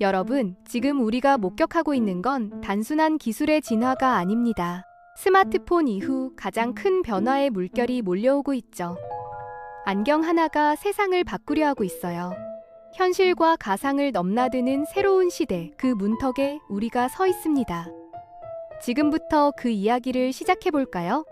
여러분, 지금 우리가 목격하고 있는 건 단순한 기술의 진화가 아닙니다. 스마트폰 이후 가장 큰 변화의 물결이 몰려오고 있죠. 안경 하나가 세상을 바꾸려 하고 있어요. 현실과 가상을 넘나드는 새로운 시대, 그 문턱에 우리가 서 있습니다. 지금부터 그 이야기를 시작해볼까요?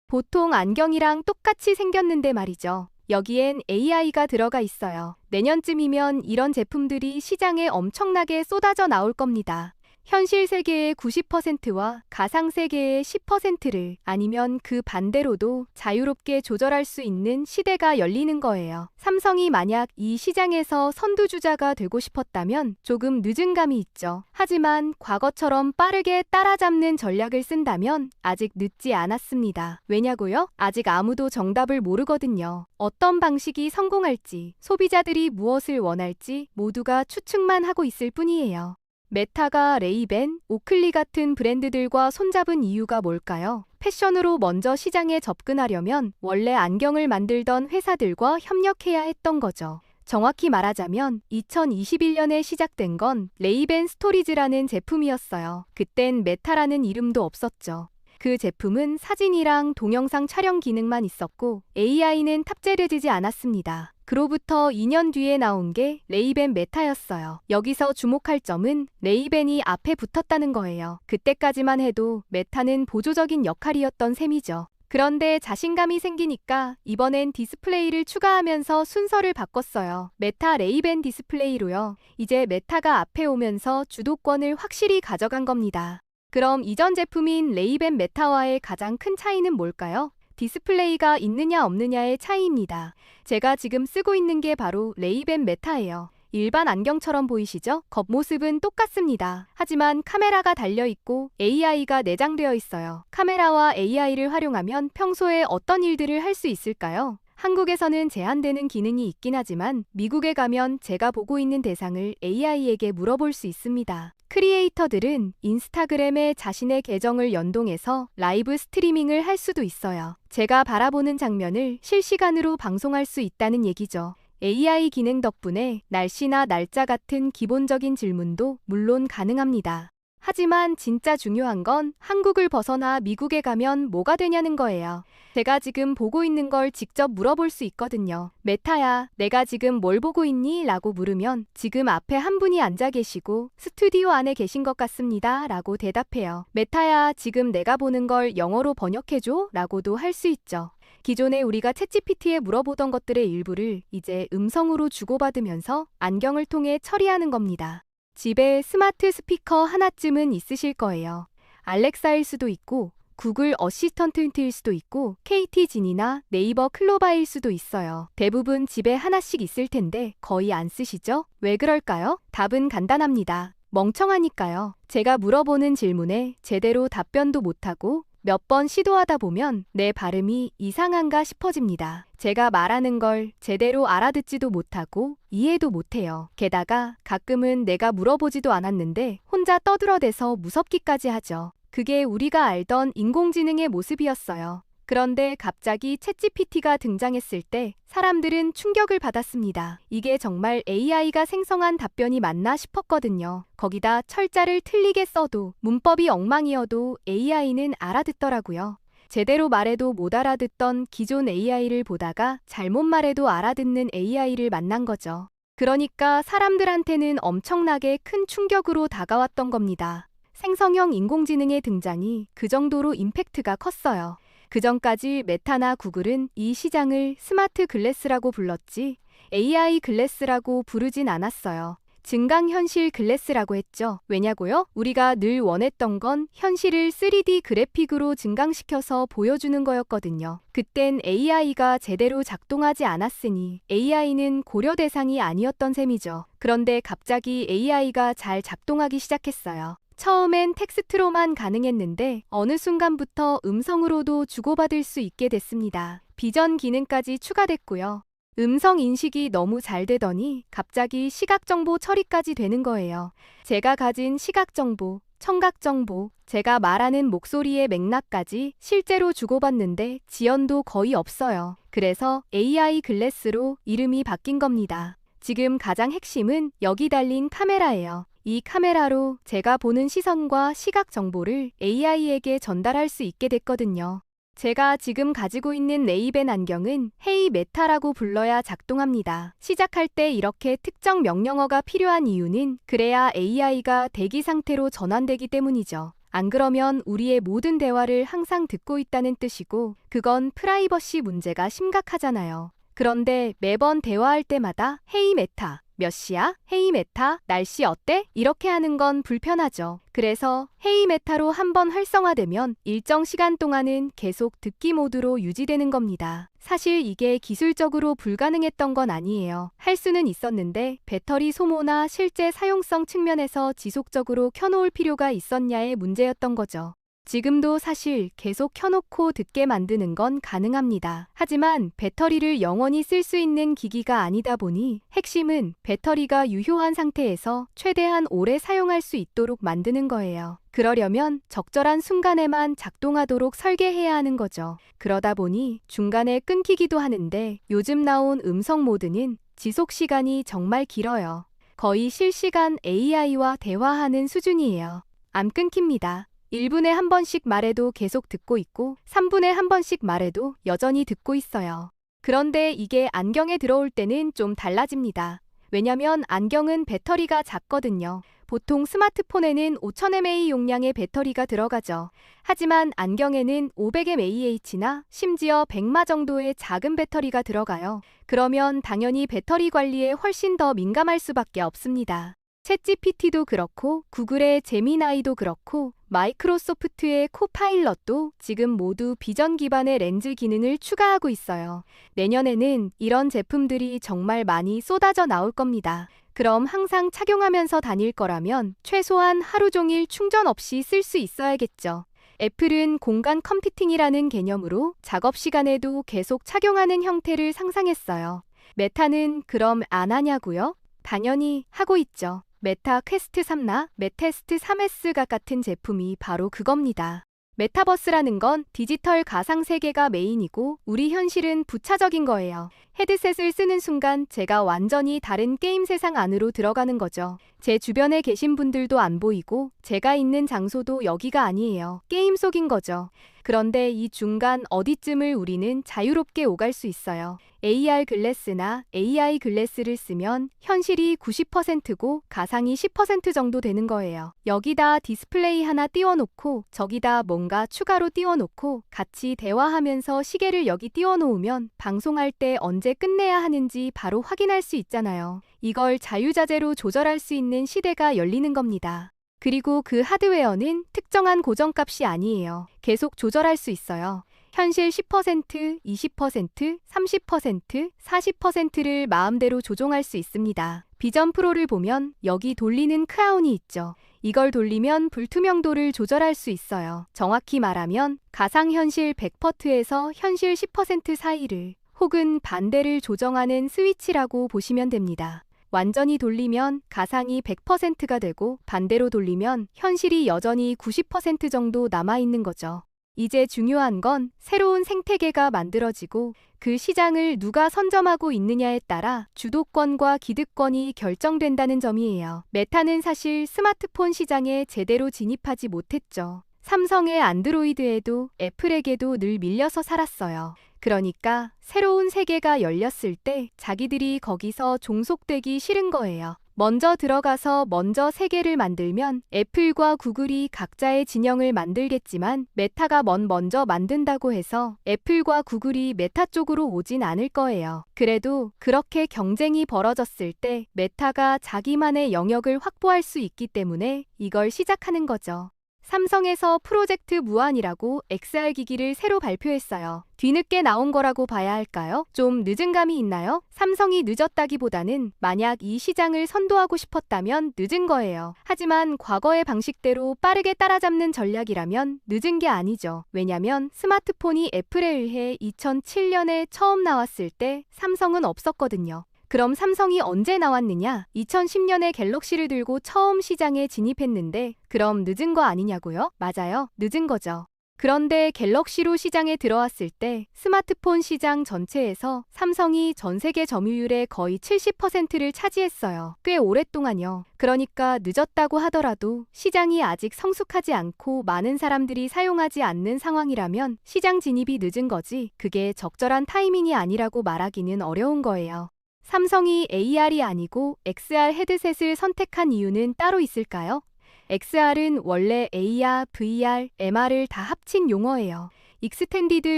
보통 안경이랑 똑같이 생겼는데 말이죠. 여기엔 AI가 들어가 있어요. 내년쯤이면 이런 제품들이 시장에 엄청나게 쏟아져 나올 겁니다. 현실 세계의 90%와 가상 세계의 10%를 아니면 그 반대로도 자유롭게 조절할 수 있는 시대가 열리는 거예요. 삼성이 만약 이 시장에서 선두주자가 되고 싶었다면 조금 늦은 감이 있죠. 하지만 과거처럼 빠르게 따라잡는 전략을 쓴다면 아직 늦지 않았습니다. 왜냐고요? 아직 아무도 정답을 모르거든요. 어떤 방식이 성공할지, 소비자들이 무엇을 원할지 모두가 추측만 하고 있을 뿐이에요. 메타가 레이벤, 오클리 같은 브랜드들과 손잡은 이유가 뭘까요? 패션으로 먼저 시장에 접근하려면 원래 안경을 만들던 회사들과 협력해야 했던 거죠. 정확히 말하자면 2021년에 시작된 건 레이벤 스토리즈라는 제품이었어요. 그땐 메타라는 이름도 없었죠. 그 제품은 사진이랑 동영상 촬영 기능만 있었고 AI는 탑재되지 않았습니다. 그로부터 2년 뒤에 나온 게 레이벤 메타였어요. 여기서 주목할 점은 레이벤이 앞에 붙었다는 거예요. 그때까지만 해도 메타는 보조적인 역할이었던 셈이죠. 그런데 자신감이 생기니까 이번엔 디스플레이를 추가하면서 순서를 바꿨어요. 메타 레이벤 디스플레이로요. 이제 메타가 앞에 오면서 주도권을 확실히 가져간 겁니다. 그럼 이전 제품인 레이벤 메타와의 가장 큰 차이는 뭘까요? 디스플레이가 있느냐 없느냐의 차이입니다. 제가 지금 쓰고 있는 게 바로 레이벤 메타예요. 일반 안경처럼 보이시죠? 겉모습은 똑같습니다. 하지만 카메라가 달려있고 AI가 내장되어 있어요. 카메라와 AI를 활용하면 평소에 어떤 일들을 할 수 있을까요? 한국에서는 제한되는 기능이 있긴 하지만 미국에 가면 제가 보고 있는 대상을 AI에게 물어볼 수 있습니다. 크리에이터들은 인스타그램에 자신의 계정을 연동해서 라이브 스트리밍을 할 수도 있어요. 제가 바라보는 장면을 실시간으로 방송할 수 있다는 얘기죠. AI 기능 덕분에 날씨나 날짜 같은 기본적인 질문도 물론 가능합니다. 하지만 진짜 중요한 건 한국을 벗어나 미국에 가면 뭐가 되냐는 거예요. 제가 지금 보고 있는 걸 직접 물어볼 수 있거든요. 메타야, 내가 지금 뭘 보고 있니? 라고 물으면 지금 앞에 한 분이 앉아 계시고 스튜디오 안에 계신 것 같습니다. 라고 대답해요. 메타야, 지금 내가 보는 걸 영어로 번역해줘? 라고도 할 수 있죠. 기존에 우리가 챗GPT에 물어보던 것들의 일부를 이제 음성으로 주고받으면서 안경을 통해 처리하는 겁니다. 집에 스마트 스피커 하나쯤은 있으실 거예요. 알렉사일 수도 있고 구글 어시스턴트일 수도 있고 KT 진이나 네이버 클로바일 수도 있어요. 대부분 집에 하나씩 있을 텐데 거의 안 쓰시죠? 왜 그럴까요? 답은 간단합니다. 멍청하니까요. 제가 물어보는 질문에 제대로 답변도 못하고 몇 번 시도하다 보면 내 발음이 이상한가 싶어집니다. 제가 말하는 걸 제대로 알아듣지도 못하고 이해도 못해요. 게다가 가끔은 내가 물어보지도 않았는데 혼자 떠들어대서 무섭기까지 하죠. 그게 우리가 알던 인공지능의 모습이었어요. 그런데 갑자기 챗GPT가 등장했을 때 사람들은 충격을 받았습니다. 이게 정말 AI가 생성한 답변이 맞나 싶었거든요. 거기다 철자를 틀리게 써도 문법이 엉망이어도 AI는 알아듣더라고요. 제대로 말해도 못 알아듣던 기존 AI를 보다가 잘못 말해도 알아듣는 AI를 만난 거죠. 그러니까 사람들한테는 엄청나게 큰 충격으로 다가왔던 겁니다. 생성형 인공지능의 등장이 그 정도로 임팩트가 컸어요. 그전까지 메타나 구글은 이 시장을 스마트 글래스라고 불렀지 AI 글래스라고 부르진 않았어요. 증강현실 글래스라고 했죠. 왜냐고요? 우리가 늘 원했던 건 현실을 3D 그래픽으로 증강시켜서 보여주는 거였거든요. 그땐 AI가 제대로 작동하지 않았으니 AI는 고려 대상이 아니었던 셈이죠. 그런데 갑자기 AI가 잘 작동하기 시작했어요. 처음엔 텍스트로만 가능했는데 어느 순간부터 음성으로도 주고받을 수 있게 됐습니다. 비전 기능까지 추가됐고요. 음성 인식이 너무 잘 되더니 갑자기 시각 정보 처리까지 되는 거예요. 제가 가진 시각 정보, 청각 정보, 제가 말하는 목소리의 맥락까지 실제로 주고받는데 지연도 거의 없어요. 그래서 AI 글래스로 이름이 바뀐 겁니다. 지금 가장 핵심은 여기 달린 카메라예요. 이 카메라로 제가 보는 시선과 시각 정보를 AI에게 전달할 수 있게 됐거든요. 제가 지금 가지고 있는 레이벤 안경은 헤이 메타라고 불러야 작동합니다. 시작할 때 이렇게 특정 명령어가 필요한 이유는 그래야 AI가 대기 상태로 전환되기 때문이죠. 안 그러면 우리의 모든 대화를 항상 듣고 있다는 뜻이고 그건 프라이버시 문제가 심각하잖아요. 그런데 매번 대화할 때마다 헤이 메타, 몇 시야? 헤이 메타, 날씨 어때? 이렇게 하는 건 불편하죠. 그래서 헤이 메타로 한번 활성화되면 일정 시간 동안은 계속 듣기 모드로 유지되는 겁니다. 사실 이게 기술적으로 불가능했던 건 아니에요. 할 수는 있었는데 배터리 소모나 실제 사용성 측면에서 지속적으로 켜놓을 필요가 있었냐의 문제였던 거죠. 지금도 사실 계속 켜놓고 듣게 만드는 건 가능합니다. 하지만 배터리를 영원히 쓸 수 있는 기기가 아니다 보니 핵심은 배터리가 유효한 상태에서 최대한 오래 사용할 수 있도록 만드는 거예요. 그러려면 적절한 순간에만 작동하도록 설계해야 하는 거죠. 그러다 보니 중간에 끊기기도 하는데 요즘 나온 음성 모드는 지속 시간이 정말 길어요. 거의 실시간 AI와 대화하는 수준이에요. 안 끊깁니다. 1분에 한 번씩 말해도 계속 듣고 있고 3분에 한 번씩 말해도 여전히 듣고 있어요. 그런데 이게 안경에 들어올 때는 좀 달라집니다. 왜냐면 안경은 배터리가 작거든요. 보통 스마트폰에는 5000mAh 용량의 배터리가 들어가죠. 하지만 안경에는 500mAh나 심지어 100마 정도의 작은 배터리가 들어가요. 그러면 당연히 배터리 관리에 훨씬 더 민감할 수밖에 없습니다. 챗GPT도 그렇고 구글의 제미나이도 그렇고 마이크로소프트의 코파일럿도 지금 모두 비전 기반의 렌즈 기능을 추가하고 있어요. 내년에는 이런 제품들이 정말 많이 쏟아져 나올 겁니다. 그럼 항상 착용하면서 다닐 거라면 최소한 하루 종일 충전 없이 쓸 수 있어야겠죠. 애플은 공간 컴퓨팅이라는 개념으로 작업 시간에도 계속 착용하는 형태를 상상했어요. 메타는 그럼 안 하냐고요? 당연히 하고 있죠. 메타 퀘스트 3나 메테스트 3S가 같은 제품이 바로 그겁니다. 메타버스라는 건 디지털 가상 세계가 메인이고 우리 현실은 부차적인 거예요. 헤드셋을 쓰는 순간 제가 완전히 다른 게임 세상 안으로 들어가는 거죠. 제 주변에 계신 분들도 안 보이고 제가 있는 장소도 여기가 아니에요. 게임 속인 거죠. 그런데 이 중간 어디쯤을 우리는 자유롭게 오갈 수 있어요. AR 글래스나 AI 글래스를 쓰면 현실이 90%고 가상이 10% 정도 되는 거예요. 여기다 디스플레이 하나 띄워놓고 저기다 뭔가 추가로 띄워놓고 같이 대화하면서 시계를 여기 띄워놓으면 방송할 때 언제 끝내야 하는지 바로 확인할 수 있잖아요. 이걸 자유자재로 조절할 수 있는 시대가 열리는 겁니다. 그리고 그 하드웨어는 특정한 고정값이 아니에요. 계속 조절할 수 있어요. 현실 10%, 20%, 30%, 40%를 마음대로 조종할 수 있습니다. 비전 프로를 보면 여기 돌리는 크라운이 있죠. 이걸 돌리면 불투명도를 조절할 수 있어요. 정확히 말하면 가상현실 100%에서 현실 10% 사이를 혹은 반대를 조정하는 스위치라고 보시면 됩니다. 완전히 돌리면 가상이 100%가 되고 반대로 돌리면 현실이 여전히 90% 정도 남아있는 거죠. 이제 중요한 건 새로운 생태계가 만들어지고 그 시장을 누가 선점하고 있느냐에 따라 주도권과 기득권이 결정된다는 점이에요. 메타는 사실 스마트폰 시장에 제대로 진입하지 못했죠. 삼성의 안드로이드에도 애플에게도 늘 밀려서 살았어요. 그러니까 새로운 세계가 열렸을 때 자기들이 거기서 종속되기 싫은 거예요. 먼저 들어가서 먼저 세계를 만들면 애플과 구글이 각자의 진영을 만들겠지만 메타가 먼저 만든다고 해서 애플과 구글이 메타 쪽으로 오진 않을 거예요. 그래도 그렇게 경쟁이 벌어졌을 때 메타가 자기만의 영역을 확보할 수 있기 때문에 이걸 시작하는 거죠. 삼성에서 프로젝트 무한이라고 XR 기기를 새로 발표했어요. 뒤늦게 나온 거라고 봐야 할까요? 좀 늦은 감이 있나요? 삼성이 늦었다기보다는 만약 이 시장을 선도하고 싶었다면 늦은 거예요. 하지만 과거의 방식대로 빠르게 따라잡는 전략이라면 늦은 게 아니죠. 왜냐면 스마트폰이 애플에 의해 2007년에 처음 나왔을 때 삼성은 없었거든요. 그럼 삼성이 언제 나왔느냐? 2010년에 갤럭시를 들고 처음 시장에 진입했는데 그럼 늦은 거 아니냐고요? 맞아요. 늦은 거죠. 그런데 갤럭시로 시장에 들어왔을 때 스마트폰 시장 전체에서 삼성이 전 세계 점유율의 거의 70%를 차지했어요. 꽤 오랫동안요. 그러니까 늦었다고 하더라도 시장이 아직 성숙하지 않고 많은 사람들이 사용하지 않는 상황이라면 시장 진입이 늦은 거지 그게 적절한 타이밍이 아니라고 말하기는 어려운 거예요. 삼성이 AR이 아니고 XR 헤드셋을 선택한 이유는 따로 있을까요? XR은 원래 AR, VR, MR을 다 합친 용어예요. 익스텐디드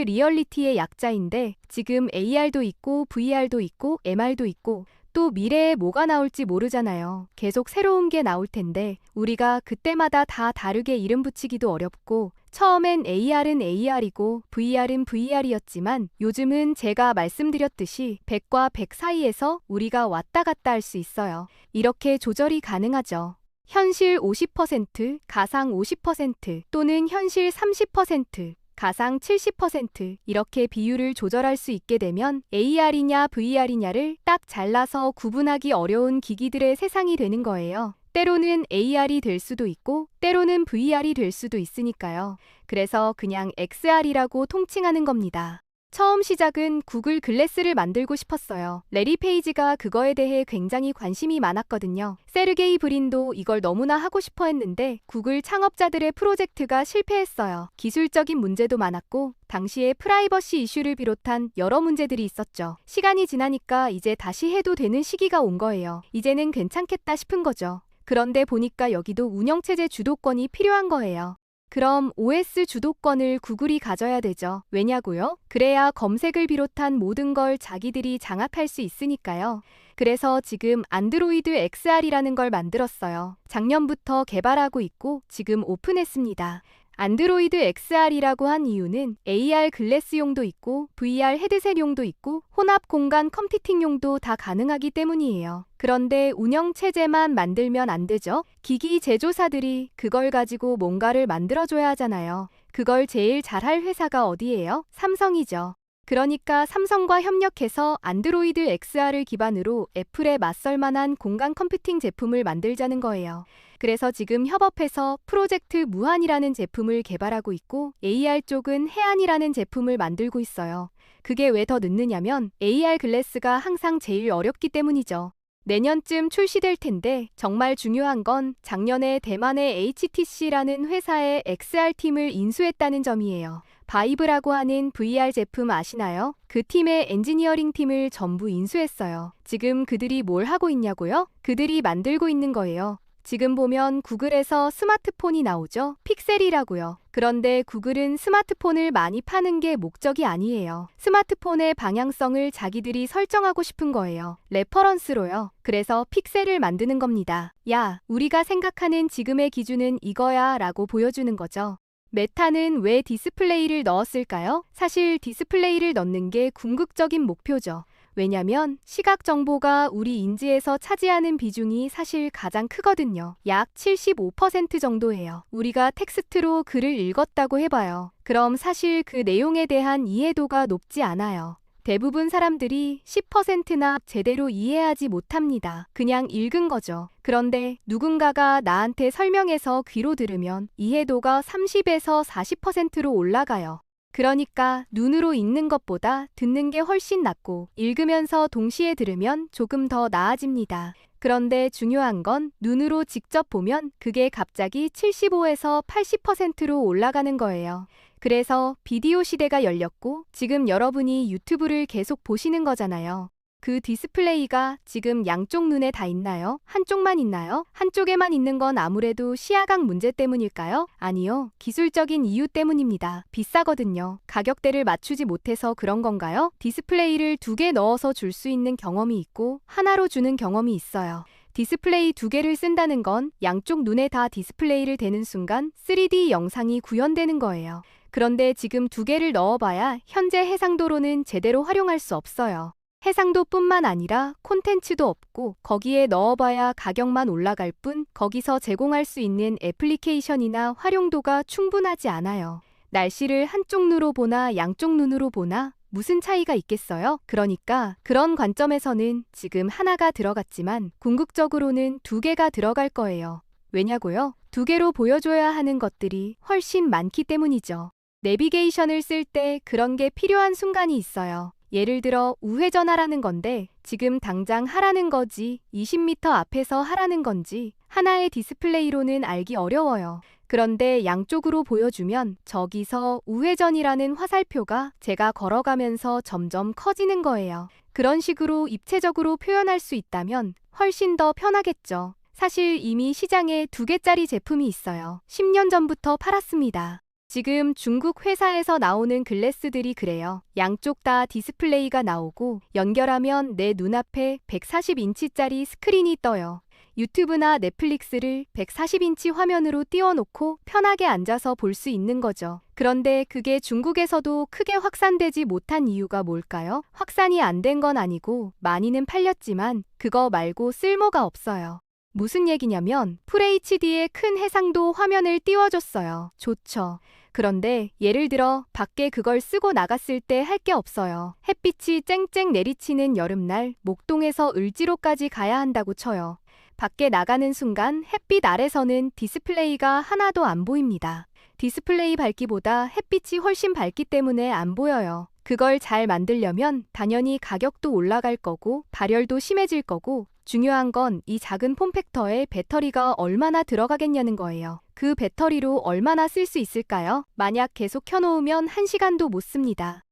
리얼리티의 약자인데 지금 AR도 있고 VR도 있고 MR도 있고 또 미래에 뭐가 나올지 모르잖아요. 계속 새로운 게 나올 텐데 우리가 그때마다 다 다르게 이름 붙이기도 어렵고 처음엔 AR은 AR이고 VR은 VR이었지만 요즘은 제가 말씀드렸듯이 100과 100 사이에서 우리가 왔다 갔다 할 수 있어요. 이렇게 조절이 가능하죠. 현실 50%, 가상 50% 또는 현실 30%, 가상 70% 이렇게 비율을 조절할 수 있게 되면 AR이냐 VR이냐를 딱 잘라서 구분하기 어려운 기기들의 세상이 되는 거예요. 때로는 AR이 될 수도 있고 때로는 VR이 될 수도 있으니까요. 그래서 그냥 XR이라고 통칭하는 겁니다. 처음 시작은 구글 글래스를 만들고 싶었어요. 레리 페이지가 그거에 대해 굉장히 관심이 많았거든요. 세르게이 브린도 이걸 너무나 하고 싶어 했는데 구글 창업자들의 프로젝트가 실패했어요. 기술적인 문제도 많았고 당시에 프라이버시 이슈를 비롯한 여러 문제들이 있었죠. 시간이 지나니까 이제 다시 해도 되는 시기가 온 거예요. 이제는 괜찮겠다 싶은 거죠. 그런데 보니까 여기도 운영체제 주도권이 필요한 거예요. 그럼 OS 주도권을 구글이 가져야 되죠. 왜냐고요? 그래야 검색을 비롯한 모든 걸 자기들이 장악할 수 있으니까요. 그래서 지금 안드로이드 XR이라는 걸 만들었어요. 작년부터 개발하고 있고 지금 오픈했습니다. 안드로이드 XR이라고 한 이유는 AR 글래스용도 있고 VR 헤드셋용도 있고 혼합 공간 컴퓨팅용도 다 가능하기 때문이에요. 그런데 운영체제만 만들면 안 되죠. 기기 제조사들이 그걸 가지고 뭔가를 만들어줘야 하잖아요. 그걸 제일 잘할 회사가 어디예요? 삼성이죠. 그러니까 삼성과 협력해서 안드로이드 XR을 기반으로 애플에 맞설 만한 공간 컴퓨팅 제품을 만들자는 거예요. 그래서 지금 협업해서 프로젝트 무한이라는 제품을 개발하고 있고 AR 쪽은 해안이라는 제품을 만들고 있어요. 그게 왜 더 늦느냐면 AR 글래스가 항상 제일 어렵기 때문이죠. 내년쯤 출시될 텐데 정말 중요한 건 작년에 대만의 HTC라는 회사의 XR팀을 인수했다는 점이에요. 바이브라고 하는 VR 제품 아시나요? 그 팀의 엔지니어링 팀을 전부 인수했어요. 지금 그들이 뭘 하고 있냐고요? 그들이 만들고 있는 거예요. 지금 보면 구글에서 스마트폰이 나오죠? 픽셀이라고요. 그런데 구글은 스마트폰을 많이 파는 게 목적이 아니에요. 스마트폰의 방향성을 자기들이 설정하고 싶은 거예요. 레퍼런스로요. 그래서 픽셀을 만드는 겁니다. 야, 우리가 생각하는 지금의 기준은 이거야 라고 보여주는 거죠. 메타는 왜 디스플레이를 넣었을까요? 사실 디스플레이를 넣는 게 궁극적인 목표죠. 왜냐면 시각 정보가 우리 인지에서 차지하는 비중이 사실 가장 크거든요. 약 75% 정도예요. 우리가 텍스트로 글을 읽었다고 해봐요. 그럼 사실 그 내용에 대한 이해도가 높지 않아요. 대부분 사람들이 10%나 제대로 이해하지 못합니다. 그냥 읽은 거죠. 그런데 누군가가 나한테 설명해서 귀로 들으면 이해도가 30에서 40%로 올라가요. 그러니까 눈으로 읽는 것보다 듣는 게 훨씬 낫고 읽으면서 동시에 들으면 조금 더 나아집니다. 그런데 중요한 건 눈으로 직접 보면 그게 갑자기 75에서 80%로 올라가는 거예요. 그래서 비디오 시대가 열렸고 지금 여러분이 유튜브를 계속 보시는 거잖아요. 그 디스플레이가 지금 양쪽 눈에 다 있나요? 한쪽만 있나요? 한쪽에만 있는 건 아무래도 시야각 문제 때문일까요? 아니요. 기술적인 이유 때문입니다. 비싸거든요. 가격대를 맞추지 못해서 그런 건가요? 디스플레이를 2개 넣어서 줄 수 있는 경험이 있고 하나로 주는 경험이 있어요. 디스플레이 2개를 쓴다는 건 양쪽 눈에 다 디스플레이를 대는 순간 3D 영상이 구현되는 거예요. 그런데 지금 2개를 넣어봐야 현재 해상도로는 제대로 활용할 수 없어요. 해상도뿐만 아니라 콘텐츠도 없고 거기에 넣어봐야 가격만 올라갈 뿐 거기서 제공할 수 있는 애플리케이션이나 활용도가 충분하지 않아요. 날씨를 한쪽 눈으로 보나 양쪽 눈으로 보나 무슨 차이가 있겠어요? 그러니까 그런 관점에서는 지금 하나가 들어갔지만 궁극적으로는 2개가 들어갈 거예요. 왜냐고요? 2개로 보여줘야 하는 것들이 훨씬 많기 때문이죠. 내비게이션을 쓸 때 그런 게 필요한 순간이 있어요. 예를 들어 우회전하라는 건데 지금 당장 하라는 거지 20m 앞에서 하라는 건지 하나의 디스플레이로는 알기 어려워요. 그런데 양쪽으로 보여주면 저기서 우회전이라는 화살표가 제가 걸어가면서 점점 커지는 거예요. 그런 식으로 입체적으로 표현할 수 있다면 훨씬 더 편하겠죠. 사실 이미 시장에 2개짜리 제품이 있어요. 10년 전부터 팔았습니다. 지금 중국 회사에서 나오는 글래스들이 그래요. 양쪽 다 디스플레이가 나오고 연결하면 내 눈앞에 140인치짜리 스크린이 떠요. 유튜브나 넷플릭스를 140인치 화면으로 띄워놓고 편하게 앉아서 볼 수 있는 거죠. 그런데 그게 중국에서도 크게 확산되지 못한 이유가 뭘까요? 확산이 안 된 건 아니고 많이는 팔렸지만 그거 말고 쓸모가 없어요. 무슨 얘기냐면 FHD의 큰 해상도 화면을 띄워줬어요. 좋죠. 그런데 예를 들어 밖에 그걸 쓰고 나갔을 때 할 게 없어요. 햇빛이 쨍쨍 내리치는 여름날 목동에서 을지로까지 가야 한다고 쳐요. 밖에 나가는 순간 햇빛 아래서는 디스플레이가 하나도 안 보입니다. 디스플레이 밝기보다 햇빛이 훨씬 밝기 때문에 안 보여요. 그걸 잘 만들려면 당연히 가격도 올라갈 거고 발열도 심해질 거고 중요한 건 이 작은 폼팩터에 배터리가 얼마나 들어가겠냐는 거예요. 그 배터리로 얼마나 쓸 수 있을까요? 만약 계속 켜놓으면 1시간도 못 씁니다.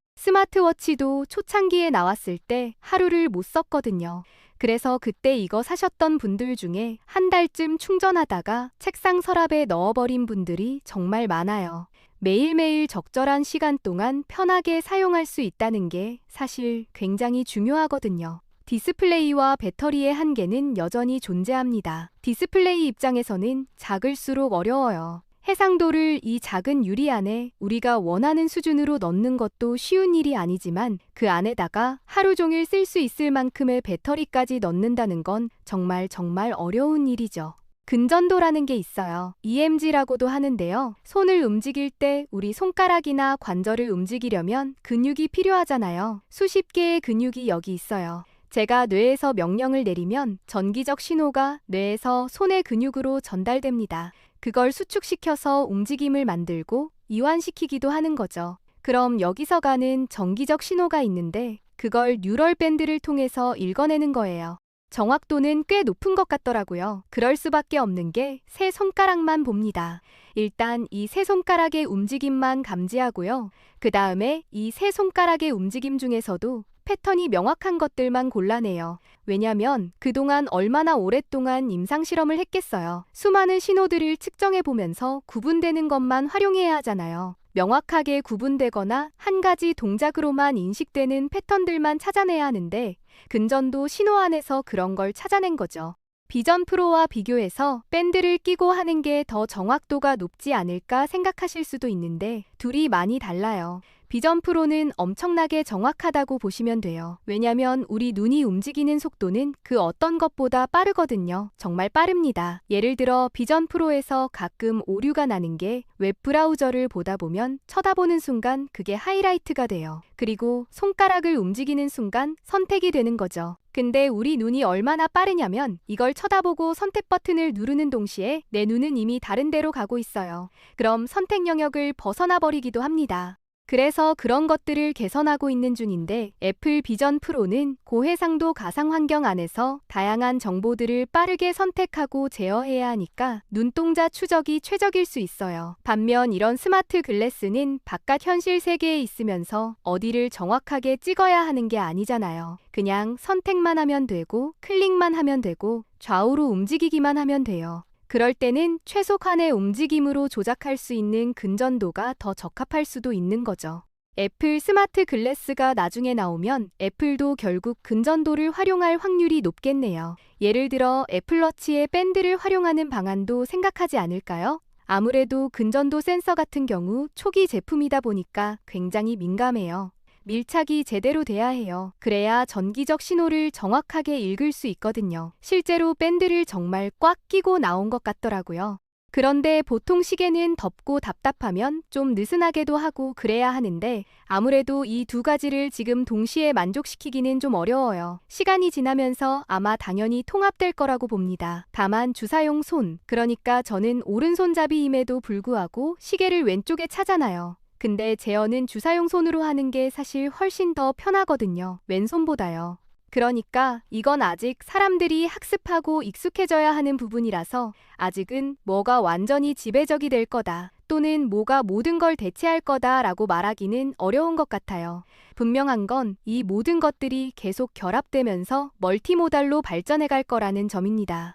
스마트워치도 초창기에 나왔을 때 하루를 못 썼거든요. 그래서 그때 이거 사셨던 분들 중에 한 달쯤 충전하다가 책상 서랍에 넣어버린 분들이 정말 많아요. 매일매일 적절한 시간 동안 편하게 사용할 수 있다는 게 사실 굉장히 중요하거든요. 디스플레이와 배터리의 한계는 여전히 존재합니다. 디스플레이 입장에서는 작을수록 어려워요. 해상도를 이 작은 유리 안에 우리가 원하는 수준으로 넣는 것도 쉬운 일이 아니지만 그 안에다가 하루 종일 쓸 수 있을 만큼의 배터리까지 넣는다는 건 정말 어려운 일이죠. 근전도라는 게 있어요. EMG라고도 하는데요. 손을 움직일 때 우리 손가락이나 관절을 움직이려면 근육이 필요하잖아요. 수십 개의 근육이 여기 있어요. 제가 뇌에서 명령을 내리면 전기적 신호가 뇌에서 손의 근육으로 전달됩니다. 그걸 수축시켜서 움직임을 만들고 이완시키기도 하는 거죠. 그럼 여기서 가는 전기적 신호가 있는데 그걸 뉴럴 밴드를 통해서 읽어내는 거예요. 정확도는 꽤 높은 것 같더라고요. 그럴 수밖에 없는 게 세 손가락만 봅니다. 일단 이 세 손가락의 움직임만 감지하고요. 그 다음에 이 세 손가락의 움직임 중에서도 패턴이 명확한 것들만 골라내요. 왜냐면 그동안 얼마나 오랫동안 임상실험을 했겠어요. 수많은 신호들을 측정해보면서 구분되는 것만 활용해야 하잖아요. 명확하게 구분되거나 한 가지 동작으로만 인식되는 패턴들만 찾아내야 하는데 근전도 신호 안에서 그런 걸 찾아낸 거죠. 비전 프로와 비교해서 밴드를 끼고 하는 게 더 정확도가 높지 않을까 생각하실 수도 있는데 둘이 많이 달라요. 비전 프로는 엄청나게 정확하다고 보시면 돼요. 왜냐면 우리 눈이 움직이는 속도는 그 어떤 것보다 빠르거든요. 정말 빠릅니다. 예를 들어 비전 프로에서 가끔 오류가 나는 게 웹브라우저를 보다 보면 쳐다보는 순간 그게 하이라이트가 돼요. 그리고 손가락을 움직이는 순간 선택이 되는 거죠. 근데 우리 눈이 얼마나 빠르냐면 이걸 쳐다보고 선택 버튼을 누르는 동시에 내 눈은 이미 다른 데로 가고 있어요. 그럼 선택 영역을 벗어나 버리기도 합니다. 그래서 그런 것들을 개선하고 있는 중인데 애플 비전 프로는 고해상도 가상 환경 안에서 다양한 정보들을 빠르게 선택하고 제어해야 하니까 눈동자 추적이 최적일 수 있어요. 반면 이런 스마트 글래스는 바깥 현실 세계에 있으면서 어디를 정확하게 찍어야 하는 게 아니잖아요. 그냥 선택만 하면 되고 클릭만 하면 되고 좌우로 움직이기만 하면 돼요. 그럴 때는 최소한의 움직임으로 조작할 수 있는 근전도가 더 적합할 수도 있는 거죠. 애플 스마트 글래스가 나중에 나오면 애플도 결국 근전도를 활용할 확률이 높겠네요. 예를 들어 애플워치의 밴드를 활용하는 방안도 생각하지 않을까요? 아무래도 근전도 센서 같은 경우 초기 제품이다 보니까 굉장히 민감해요. 밀착이 제대로 돼야 해요. 그래야 전기적 신호를 정확하게 읽을 수 있거든요. 실제로 밴드를 정말 꽉 끼고 나온 것 같더라고요. 그런데 보통 시계는 덥고 답답하면 좀 느슨하게도 하고 그래야 하는데 아무래도 이 두 가지를 지금 동시에 만족시키기는 좀 어려워요. 시간이 지나면서 아마 당연히 통합될 거라고 봅니다. 다만 주사용 손, 그러니까 저는 오른손잡이임에도 불구하고 시계를 왼쪽에 차잖아요. 근데 제어는 주사용 손으로 하는 게 사실 훨씬 더 편하거든요. 왼손보다요. 그러니까 이건 아직 사람들이 학습하고 익숙해져야 하는 부분이라서 아직은 뭐가 완전히 지배적이 될 거다 또는 뭐가 모든 걸 대체할 거다라고 말하기는 어려운 것 같아요. 분명한 건 이 모든 것들이 계속 결합되면서 멀티모달로 발전해 갈 거라는 점입니다.